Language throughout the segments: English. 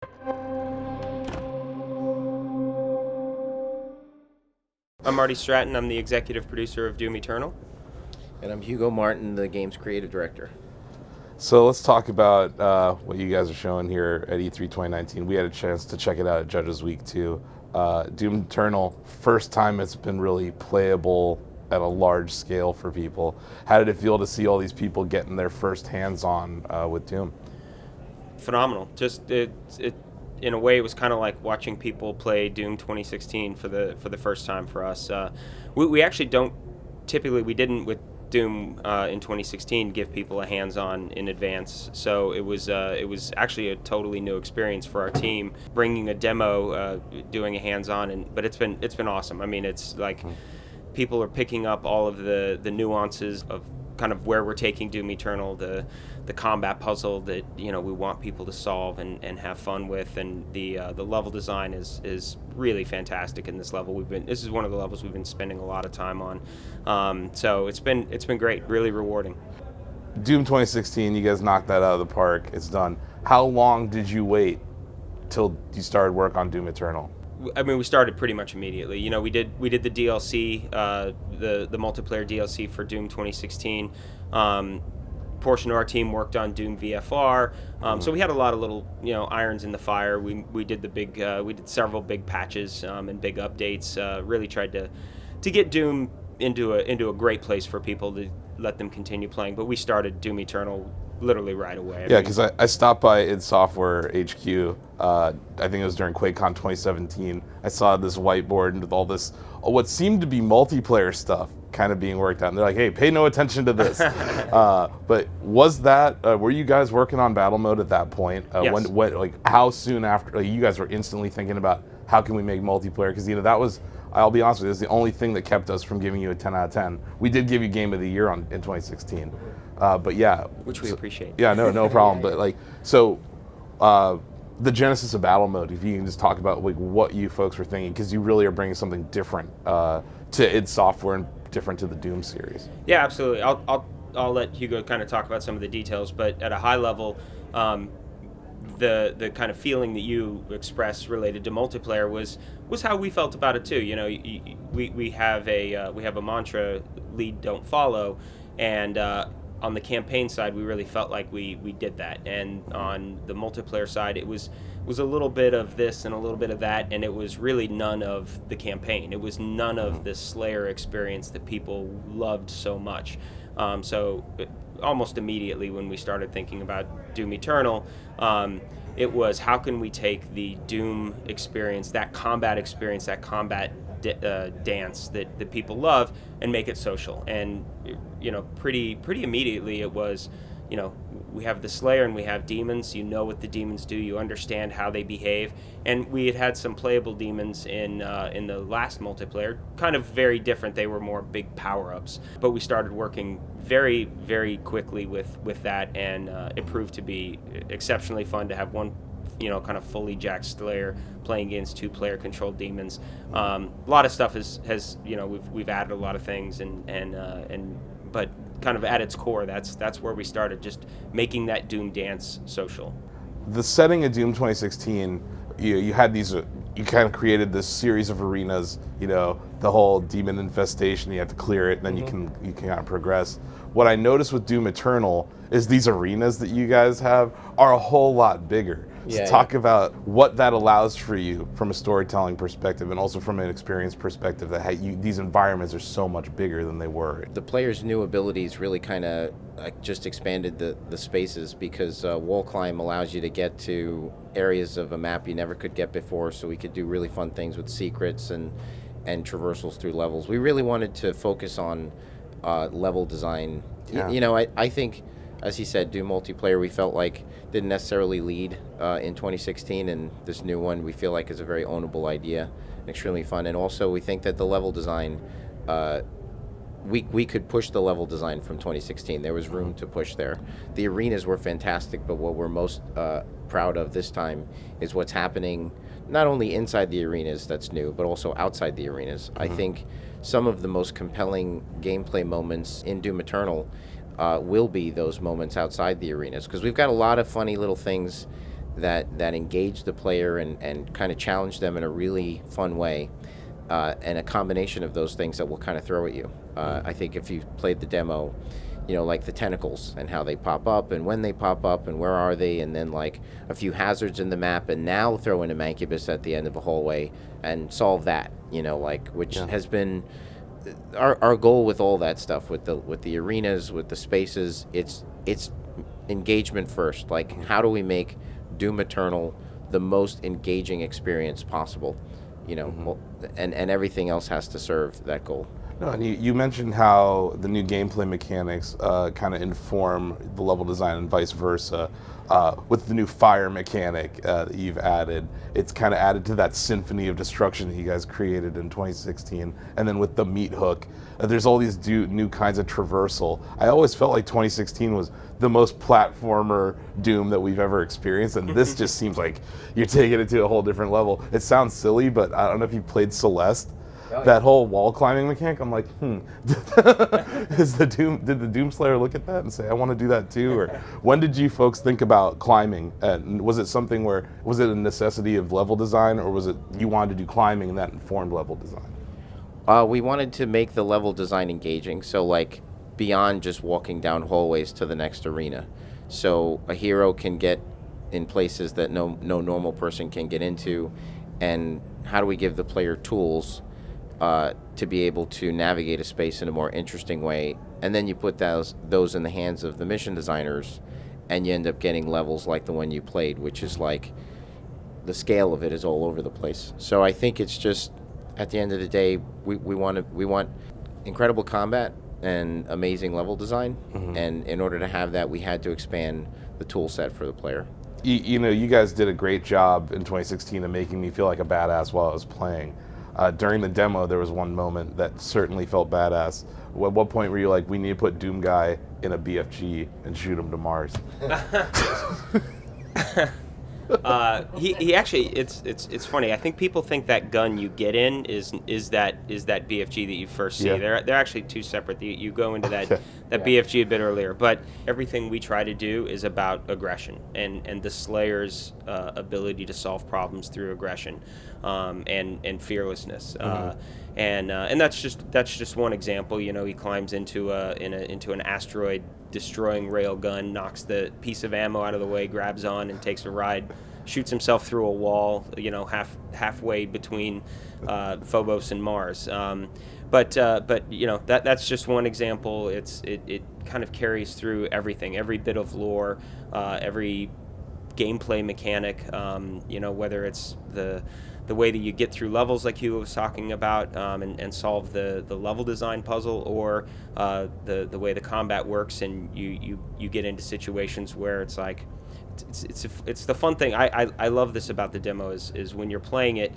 I'm Marty Stratton. I'm the executive producer of Doom Eternal. And I'm Hugo Martin, the game's creative director. So let's talk about what you guys are showing here at E3 2019. We had a chance to check it out at Judges Week too. Doom Eternal, first time it's been really playable at a large scale for people. How did it feel to see all these people getting their first hands-on with Doom? Phenomenal. Just it in a way, it was kind of like watching people play Doom 2016 for the first time for us. We actually don't typically, we didn't with Doom in 2016 give people a hands-on in advance, so it was actually a totally new experience for our team, bringing a demo, doing a hands-on, but it's been awesome. I mean, it's like people are picking up all of the nuances of kind of where we're taking Doom Eternal, the combat puzzle that we want people to solve and have fun with, and the level design is really fantastic in this level. This is one of the levels we've been spending a lot of time on, so it's been great, really rewarding. Doom 2016, you guys knocked that out of the park. It's done. How long did you wait till you started work on Doom Eternal? I mean, we started pretty much immediately. We did the DLC, the multiplayer DLC for Doom 2016. Portion of our team worked on Doom VFR, so we had a lot of little irons in the fire. We did we did several big patches and big updates. Really tried to get Doom into a great place for people to let them continue playing. But we started Doom Eternal literally right away. Yeah, because I stopped by id Software HQ. I think it was during QuakeCon 2017. I saw this whiteboard with all this, what seemed to be multiplayer stuff kind of being worked out. And they're like, hey, pay no attention to this. But was that, were you guys working on battle mode at that point? Yes. How soon after, you guys were instantly thinking about how can we make multiplayer? Because, that was, I'll be honest with you, it was the only thing that kept us from giving you a 10 out of 10. We did give you Game of the Year in 2016. But yeah. Which we appreciate. Yeah, no problem. But the genesis of battle mode, if you can just talk about what you folks were thinking, because you really are bringing something different to id Software and different to the Doom series. Yeah, absolutely. I'll let Hugo kind of talk about some of the details, but at a high level, the kind of feeling that you expressed related to multiplayer was how we felt about it too. We have a mantra: lead, don't follow, and on the campaign side, we really felt like we did that, and on the multiplayer side, it was a little bit of this and a little bit of that, and it was really none of the campaign. It was none of the Slayer experience that people loved so much. So almost immediately when we started thinking about Doom Eternal, it was how can we take the Doom experience, that combat dance that people love, and make it social. And pretty immediately it was, we have the Slayer and we have demons. You know what the demons do. You understand how they behave. And we had some playable demons in the last multiplayer, kind of very different. They were more big power-ups. But we started working very, very quickly with that, and it proved to be exceptionally fun to have one kind of fully jacked Slayer playing against two-player controlled demons. A lot of stuff has we've added a lot of things, but kind of at its core, that's where we started, just making that Doom dance social. The setting of Doom 2016, you had these, you kind of created this series of arenas, the whole demon infestation, you have to clear it, and then you can kind of progress. What I noticed with Doom Eternal is these arenas that you guys have are a whole lot bigger. So talk about what that allows for you from a storytelling perspective, and also from an experience perspective, that these environments are so much bigger than they were. The player's new abilities really kind of just expanded the spaces, because wall climb allows you to get to areas of a map you never could get before, so we could do really fun things with secrets and traversals through levels. We really wanted to focus on level design. Yeah. I think, as he said, Doom multiplayer we felt like didn't necessarily lead in 2016, and this new one we feel like is a very ownable idea, extremely fun. And also we think that the level design, we could push the level design from 2016. There was room to push there. The arenas were fantastic, but what we're most proud of this time is what's happening not only inside the arenas, that's new, but also outside the arenas. I think some of the most compelling gameplay moments in Doom Eternal will be those moments outside the arenas, because we've got a lot of funny little things that engage the player and kind of challenge them in a really fun way, and a combination of those things that will kind of throw at you. I think if you played the demo, like the tentacles and how they pop up and when they pop up and where are they, and then like a few hazards in the map, and now throw in a mancubus at the end of a hallway and solve that, which has been our goal with all that stuff, with the arenas, with the spaces. It's engagement first. Like, how do we make Doom Eternal the most engaging experience possible? And everything else has to serve that goal. No, and you mentioned how the new gameplay mechanics kind of inform the level design and vice versa. With the new fire mechanic that you've added, it's kind of added to that symphony of destruction that you guys created in 2016. And then with the meat hook, there's all these new kinds of traversal. I always felt like 2016 was the most platformer Doom that we've ever experienced, and this just seems like you're taking it to a whole different level. It sounds silly, but I don't know if you played Celeste. That whole wall climbing mechanic, I'm like, did the Doomslayer look at that and say, I want to do that too? Or when did you folks think about climbing? And was it a necessity of level design, or was it you wanted to do climbing and that informed level design? We wanted to make the level design engaging, so like beyond just walking down hallways to the next arena. So a hero can get in places that no normal person can get into, and how do we give the player tools to be able to navigate a space in a more interesting way, and then you put those in the hands of the mission designers, and you end up getting levels like the one you played, which is like the scale of it is all over the place. So I think it's just, at the end of the day, we want incredible combat and amazing level design, and in order to have that, we had to expand the tool set for the player. You guys did a great job in 2016 of making me feel like a badass while I was playing. During the demo, there was one moment that certainly felt badass. At what point were you like, we need to put Doom Guy in a BFG and shoot him to Mars? He actually, it's funny. I think people think that gun you get in is that BFG that you first see. Yeah. They're actually two separate. You go into that BFG a bit earlier, but everything we try to do is about aggression and the Slayer's ability to solve problems through aggression, and fearlessness. And that's just one example. He climbs into an asteroid destroying railgun, knocks the piece of ammo out of the way, grabs on and takes a ride, shoots himself through a wall, halfway between Phobos and Mars. But that's just one example. It kind of carries through everything, every bit of lore, every gameplay mechanic. Whether it's the way that you get through levels like Hugo was talking about, and solve the level design puzzle, or the way the combat works, and you get into situations where it's like it's the fun thing. I love this about the demo is when you're playing it,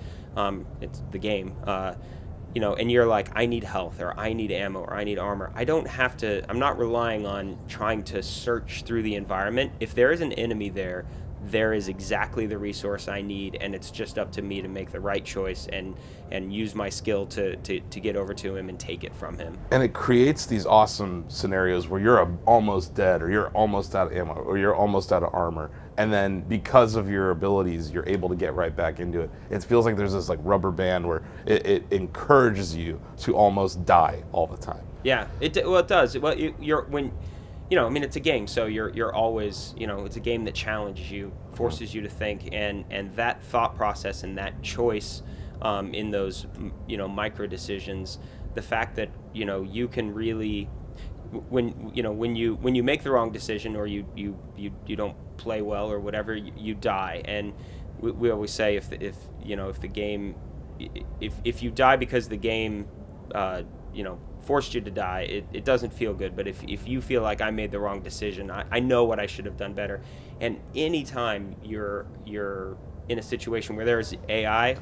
it's the game, and you're like, I need health, or I need ammo, or I need armor. I'm not relying on trying to search through the environment. If there is an enemy there is exactly the resource I need, and it's just up to me to make the right choice and use my skill to get over to him and take it from him. And it creates these awesome scenarios where you're almost dead, or you're almost out of ammo, or you're almost out of armor, and then because of your abilities, you're able to get right back into it. It feels like there's this like rubber band where it encourages you to almost die all the time. Yeah, it does. Well, it's a game, so you're always, it's a game that challenges you, forces you to think, and that thought process and that choice in those, micro decisions, the fact that, you can really, when you make the wrong decision, or you don't play well or whatever, you die. And we always say if the game, if you die because the game, forced you to die, it doesn't feel good. But if you feel like I made the wrong decision, I know what I should have done better. And anytime you're in a situation where there's AI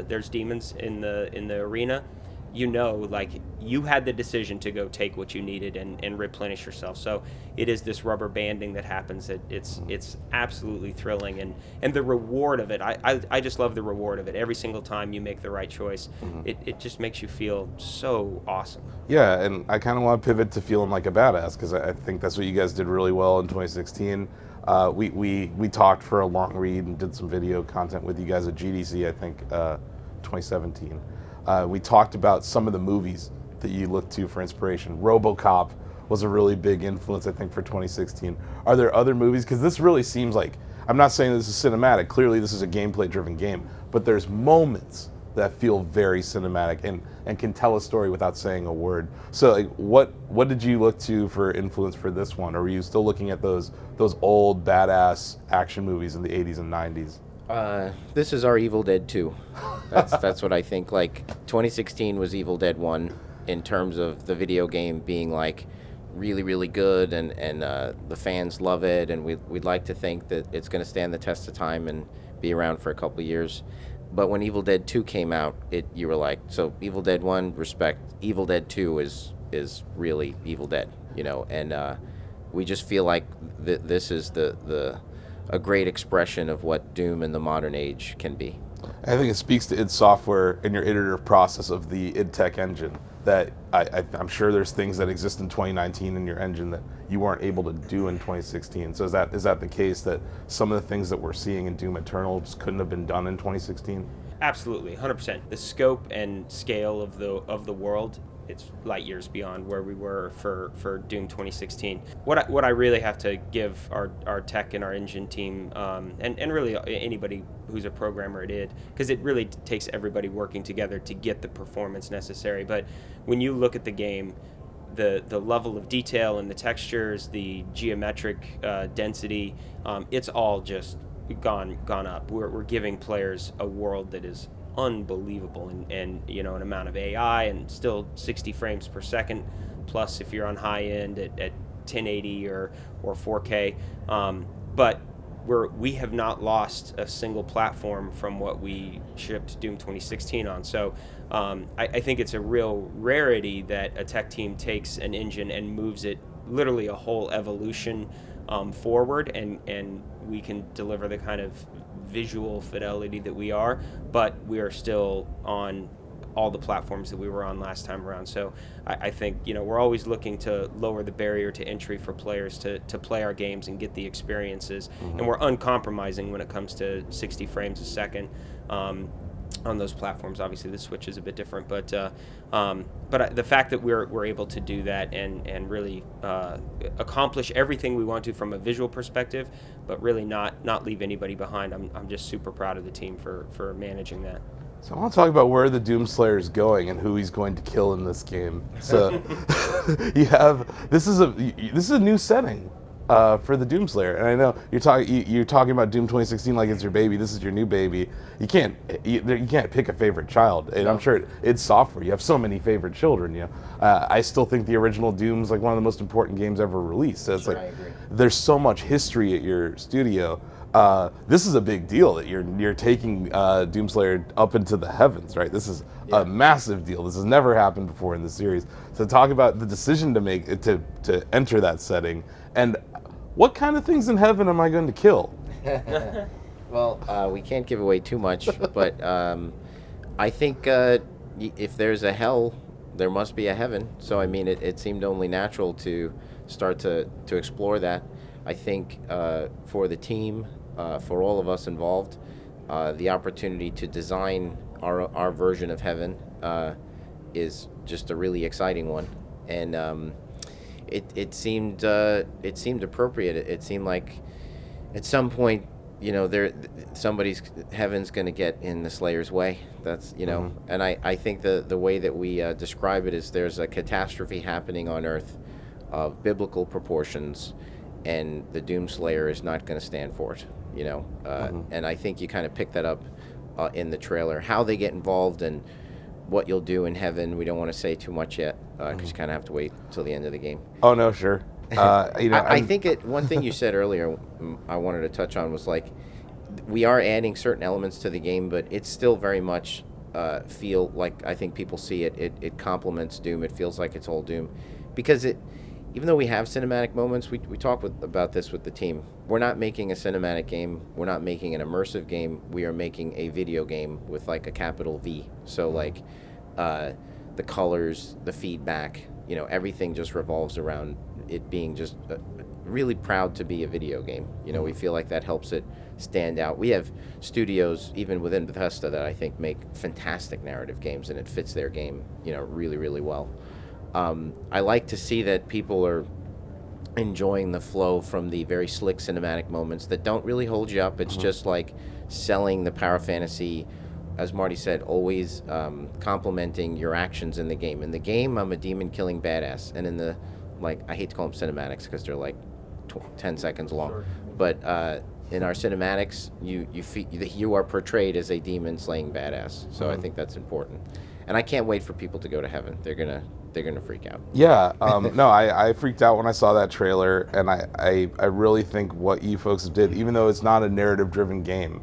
there's demons in the arena, like you had the decision to go take what you needed and replenish yourself. So it is this rubber banding that happens. That it's absolutely thrilling, and the reward of it. I just love the reward of it. Every single time you make the right choice, it just makes you feel so awesome. Yeah, and I kind of want to pivot to feeling like a badass, because I think that's what you guys did really well in 2016. We talked for a long read and did some video content with you guys at GDC, I think, 2017. We talked about some of the movies that you look to for inspiration. RoboCop was a really big influence, I think, for 2016. Are there other movies? Because this really seems like, I'm not saying this is cinematic. Clearly, this is a gameplay-driven game, but there's moments that feel very cinematic and can tell a story without saying a word. So, like, what did you look to for influence for this one? Or were you still looking at those old badass action movies in the 80s and 90s? This is our Evil Dead 2. That's what I think. Like, 2016 was Evil Dead 1 in terms of the video game being like really, really good, and the fans love it, and we'd like to think that it's going to stand the test of time and be around for a couple of years. But when Evil Dead 2 came out, you were like, so Evil Dead 1, respect. Evil Dead 2 is really Evil Dead, and we just feel like this is a great expression of what Doom in the modern age can be. I think it speaks to id Software and your iterative process of the id Tech engine, that I'm sure there's things that exist in 2019 in your engine that you weren't able to do in 2016. So is that the case, that some of the things that we're seeing in Doom Eternal just couldn't have been done in 2016? Absolutely, 100%. The scope and scale of the world, it's light years beyond where we were for Doom 2016. What I really have to give our tech and our engine team, and really anybody who's a programmer at id, because it really takes everybody working together to get the performance necessary. But when you look at the game, the level of detail and the textures, the geometric density, it's all just gone up. We're giving players a world that is unbelievable, and an amount of AI, and still 60 frames per second plus if you're on high end at 1080 or 4K, but we have not lost a single platform from what we shipped Doom 2016 on. So I think it's a real rarity that a tech team takes an engine and moves it literally a whole evolution forward, and we can deliver the kind of visual fidelity that we are, but we are still on all the platforms that we were on last time around. So I think we're always looking to lower the barrier to entry for players to play our games and get the experiences, and we're uncompromising when it comes to 60 frames a second on those platforms. Obviously the Switch is a bit different, but the fact that we're able to do that and really accomplish everything we want to from a visual perspective, but really not leave anybody behind, I'm just super proud of the team for managing that. So I want to talk about where the Doomslayer is going and who he's going to kill in this game. So this is a new setting for the Doomslayer, and I know you're talking about Doom 2016 like it's your baby. This is your new baby. You can't pick a favorite child, and I'm sure it's software. You have so many favorite children. I still think the original Doom's like one of the most important games ever released. So it's Sure, like I agree. There's so much history at your studio. This is a big deal that you're taking Doomslayer up into the heavens, right? This is a massive deal. This has never happened before in the series. So talk about the decision to make to enter that setting, and what kind of things in heaven am I going to kill? Well, we can't give away too much, but I think if there's a hell, there must be a heaven. So I mean, it seemed only natural to start to explore that. I think for the team, for all of us involved, the opportunity to design our version of heaven is just a really exciting one, and it seemed appropriate. It seemed like at some point, somebody's heaven's going to get in the Slayer's way. That's and I think the way that we describe it is there's a catastrophe happening on Earth of biblical proportions, and the Doomslayer is not going to stand for it, and I think you kind of pick that up in the trailer. How they get involved and what you'll do in heaven, we don't want to say too much yet, because you kind of have to wait till the end of the game. Oh no, sure. I think one thing you said earlier I wanted to touch on was like, we are adding certain elements to the game, but it's still very much feel like, I think people see it complements Doom. It feels like it's all Doom, because even though we have cinematic moments, we talk about this with the team. We're not making a cinematic game. We're not making an immersive game. We are making a video game with like a capital V. So like the colors, the feedback, everything just revolves around it being just really proud to be a video game. You know, we feel like that helps it stand out. We have studios even within Bethesda that I think make fantastic narrative games, and it fits their game, you know, really, really well. I like to see that people are enjoying the flow from the very slick cinematic moments that don't really hold you up. It's just like selling the power fantasy, as Marty said, always complimenting your actions in the game. In the game, I'm a demon killing badass, and in the, like, I hate to call them cinematics because they're like 10 seconds long, sure. But in our cinematics, you are portrayed as a demon slaying badass. So I think that's important, and I can't wait for people to go to heaven. They're gonna freak out. Yeah, no, I freaked out when I saw that trailer, and I really think what you folks did, even though it's not a narrative-driven game,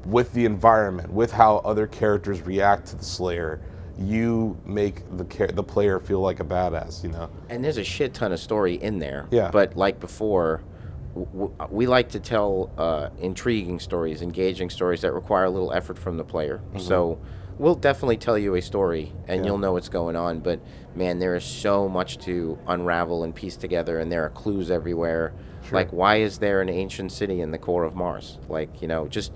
with the environment, with how other characters react to the Slayer, you make the player feel like a badass, you know. And there's a shit ton of story in there. Yeah. But like before, we like to tell intriguing stories, engaging stories that require a little effort from the player. So we'll definitely tell you a story, and you'll know what's going on. But man, there is so much to unravel and piece together, and there are clues everywhere. Sure. Like, why is there an ancient city in the core of Mars? Like, you know, just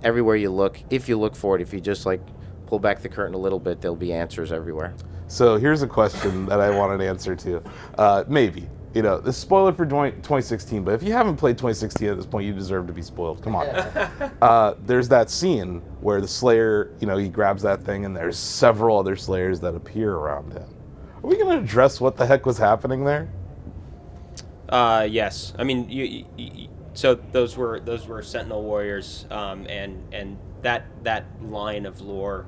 everywhere you look, if you look for it, if you just like pull back the curtain a little bit, there'll be answers everywhere. So here's a question that I want an answer to. Maybe. You know, this is spoiler for 2016, but if you haven't played 2016 at this point, you deserve to be spoiled. Come on. There's that scene where the Slayer, you know, he grabs that thing, and there's several other Slayers that appear around him. Are we going to address what the heck was happening there? Yes. I mean, so those were Sentinel Warriors, and that line of lore,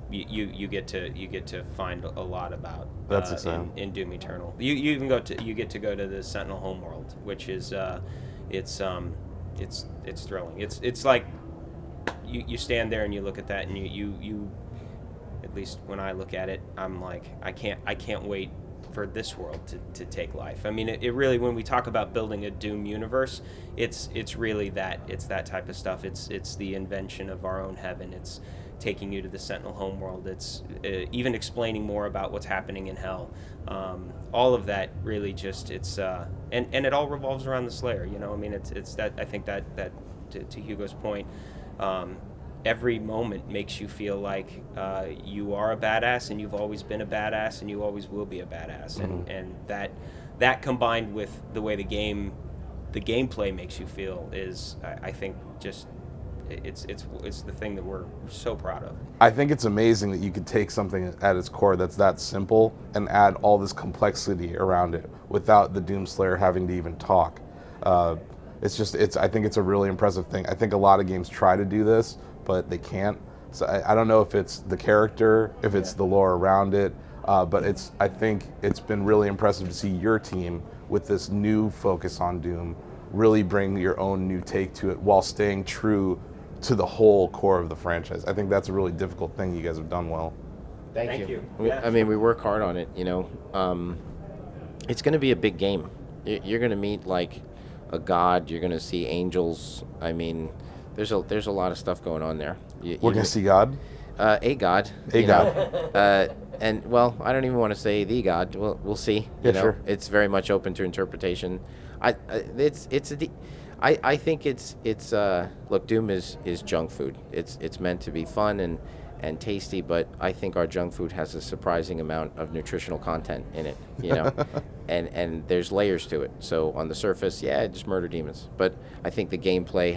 you get to find a lot about. That's exciting. In Doom Eternal. You even get to go to the Sentinel homeworld, which is it's thrilling. It's like you stand there and you look at that, and you at least when I look at it, I'm like, I can't wait for this world to take life. I mean, it really, when we talk about building a Doom universe, it's really that type of stuff. It's the invention of our own heaven. It's taking you to the Sentinel homeworld. It's even explaining more about what's happening in Hell. All of that really just, it's and it all revolves around the Slayer. You know, I mean, it's that, I think that to Hugo's point, every moment makes you feel like you are a badass, and you've always been a badass, and you always will be a badass. And that combined with the way the gameplay makes you feel is, I think, just it's the thing that we're so proud of. I think it's amazing that you could take something at its core that's that simple and add all this complexity around it without the Doomslayer having to even talk. I think it's a really impressive thing. I think a lot of games try to do this, but they can't. So I don't know if it's the character, if it's the lore around it, but I think it's been really impressive to see your team with this new focus on Doom really bring your own new take to it while staying true to the whole core of the franchise. I think that's a really difficult thing. You guys have done well. Thank you. I mean, we work hard on it, you know. It's going to be a big game. You're going to meet like a god. You're going to see angels. I mean, there's a lot of stuff going on there. We're going to see God? A god. A god. And, well, I don't even want to say the god. We'll see. Yeah, sure. It's very much open to interpretation. I think it's look, Doom is junk food. It's meant to be fun and tasty, but I think our junk food has a surprising amount of nutritional content in it, you know. and there's layers to it. So on the surface, just murder demons. But I think the gameplay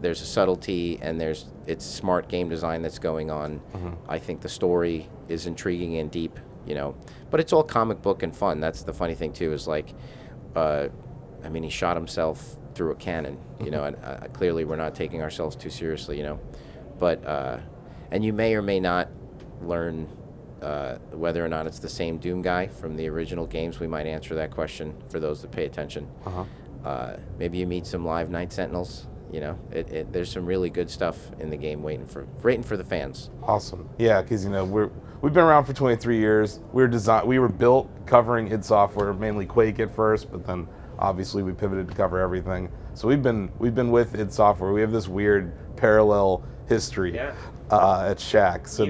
there's a subtlety, and it's smart game design that's going on. I think the story is intriguing and deep, you know. But it's all comic book and fun. That's the funny thing too, is like I mean, he shot himself through a cannon, you know, and clearly we're not taking ourselves too seriously, you know. But, and you may or may not learn whether or not it's the same Doom guy from the original games. We might answer that question for those that pay attention. Maybe you meet some live Night Sentinels, you know. There's some really good stuff in the game waiting for the fans. Awesome. Yeah, because, you know, we've been around for 23 years. We were built covering id Software, mainly Quake at first, but then obviously we pivoted to cover everything. So we've been with id Software. We have this weird parallel history at Shack. So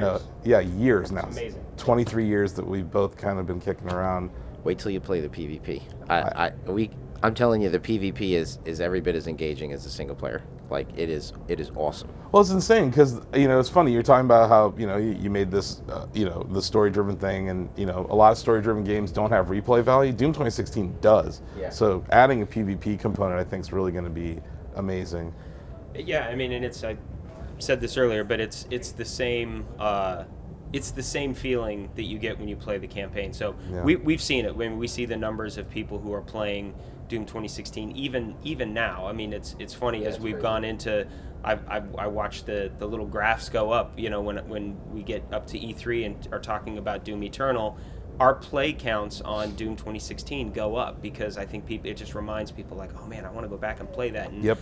years now. It's amazing. 23 years that we've both kind of been kicking around. wait till you play the PvP. I'm telling you, the PvP is every bit as engaging as the single player. Like, it is awesome. Well, it's insane because, it's funny. You're talking about how, you made this, the story-driven thing, and, a lot of story-driven games don't have replay value. Doom 2016 does. Yeah. So adding a PvP component, I think, is really going to be amazing. Yeah, I mean, and I said this earlier, but it's the same. It's the same feeling that you get when you play the campaign. So Yeah. we've seen it when we see the numbers of people who are playing Doom 2016. Even now, I mean, it's funny as we've gone into. I watched the little graphs go up. When we get up to E3 and are talking about Doom Eternal, our play counts on Doom 2016 go up because I think it just reminds people like, oh man, I want to go back and play that. And, Yep.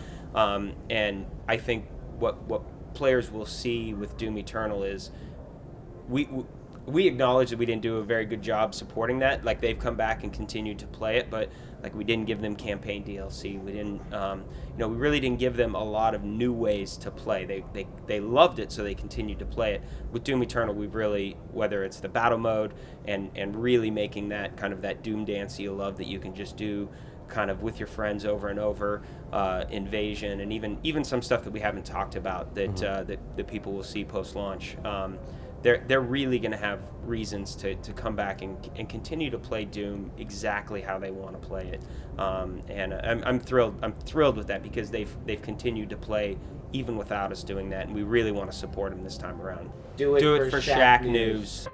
And I think what players will see with Doom Eternal is we acknowledge that we didn't do a very good job supporting that. Like, they've come back and continued to play it, but like, we didn't give them campaign DLC. We didn't, we really didn't give them a lot of new ways to play. They loved it, so they continued to play it. With Doom Eternal, we've really, whether it's the battle mode and really making that kind of that Doom dance you love that you can just do kind of with your friends over and over, Invasion, and even some stuff that we haven't talked about that that people will see post launch. They're really going to have reasons to come back and continue to play Doom exactly how they want to play it, and I'm thrilled. I'm thrilled with that because they've continued to play even without us doing that, and we really want to support them this time around. Do it for Shacknews.